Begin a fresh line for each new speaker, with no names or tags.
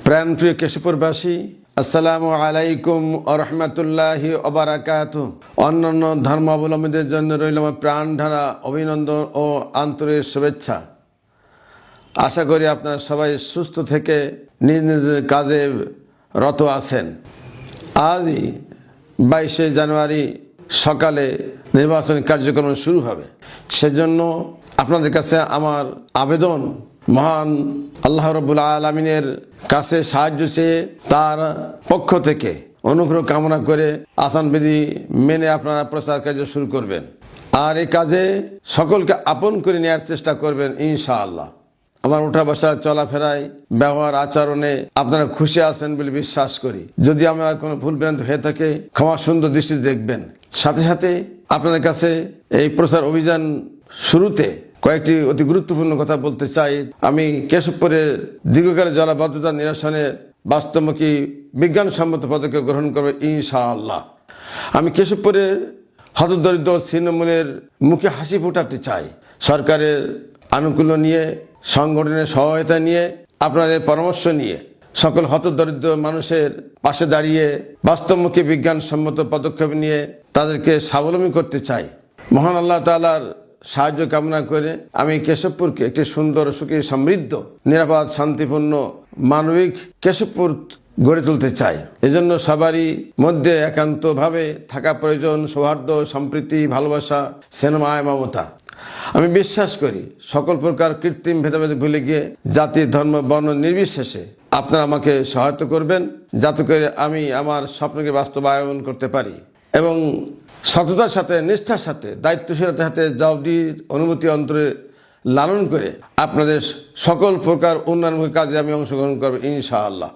প্রাণপ্রিয় কেশবপুরবাসী, আসসালামু আলাইকুম ওয়া রাহমাতুল্লাহি ওয়া বারাকাতুহু। অন্যান্য ধর্মাবলম্বীদের জন্য রইল আমার প্রাণঢালা অভিনন্দন ও আন্তরিক শুভেচ্ছা। আশা করি আপনারা সবাই সুস্থ থেকে নিজ নিজ কাজে রত আছেন। আজই 22শে জানুয়ারি সকালে নির্বাচনী কার্যক্রম শুরু হবে। সেজন্য আপনাদের কাছে আমার আবেদন, মহান আল্লাহ রাব্বুল আলামিনের কাছে সাহায্য চেয়ে তার পক্ষ থেকে অনুগ্রহ কামনা করে আসান বিধি মেনে আপনারা প্রচার কার্য শুরু করবেন। আর এই কাজে সকলকে আপন করে নেওয়ার চেষ্টা করবেন ইনশাআল্লাহ। আমার উঠা বসা চলাফেরায় ব্যবহার আচরণে আপনারা খুশি আছেন বলে বিশ্বাস করি। যদি আমার কোনো ভুল ভ্রান্তি হয়ে থাকে ক্ষমা সুন্দর দৃষ্টিতে দেখবেন। সাথে সাথে আপনাদের কাছে এই প্রচার অভিযান শুরুতে কয়েকটি অতি গুরুত্বপূর্ণ কথা বলতে চাই। আমি কেশবপুরের দীর্ঘকালে জলাবদ্ধতা নিরসনের বাস্তবমুখী বিজ্ঞানসম্মত পদক্ষেপ গ্রহণ করব ইনশাআল্লাহ। আমি কেশবপুরের হতদরিদ্র ছিন্নমূলের মুখে হাসি ফোটাতে চাই। সরকারের আনুকূল্য নিয়ে, সংগঠনের সহায়তা নিয়ে, আপনাদের পরামর্শ নিয়ে সকল হতদরিদ্র মানুষের পাশে দাঁড়িয়ে বাস্তবমুখী বিজ্ঞানসম্মত পদক্ষেপ নিয়ে তাদেরকে স্বাবলম্বী করতে চাই। মহান আল্লাহ তাআলার সাহায্য কামনা করে আমি কেশবপুরকে একটি সুন্দর, সুখী, সমৃদ্ধ, নিরাপদ, শান্তিপূর্ণ, মানবিক কেশবপুর গড়ে তুলতে চাই। এজন্য সবারই মধ্যে একান্তভাবে থাকা প্রয়োজন সৌহার্দ্য, সম্প্রীতি, ভালোবাসা, স্নেহ, মমতা। আমি বিশ্বাস করি সকল প্রকার কৃত্রিম ভেদাভেদ ভুলে গিয়ে জাতি, ধর্ম, বর্ণ নির্বিশেষে আপনারা আমাকে সহায়তা করবেন, যাতে করে আমি আমার স্বপ্নকে বাস্তবায়ন করতে পারি এবং সততার সাথে, নিষ্ঠার সাথে, দায়িত্বশীলতার সাথে জবাবদিহির অনুভূতি অন্তরে লালন করে আপনাদের সকল প্রকার উন্নয়নমূলক কাজে আমি অংশগ্রহণ করব ইনশাআল্লাহ।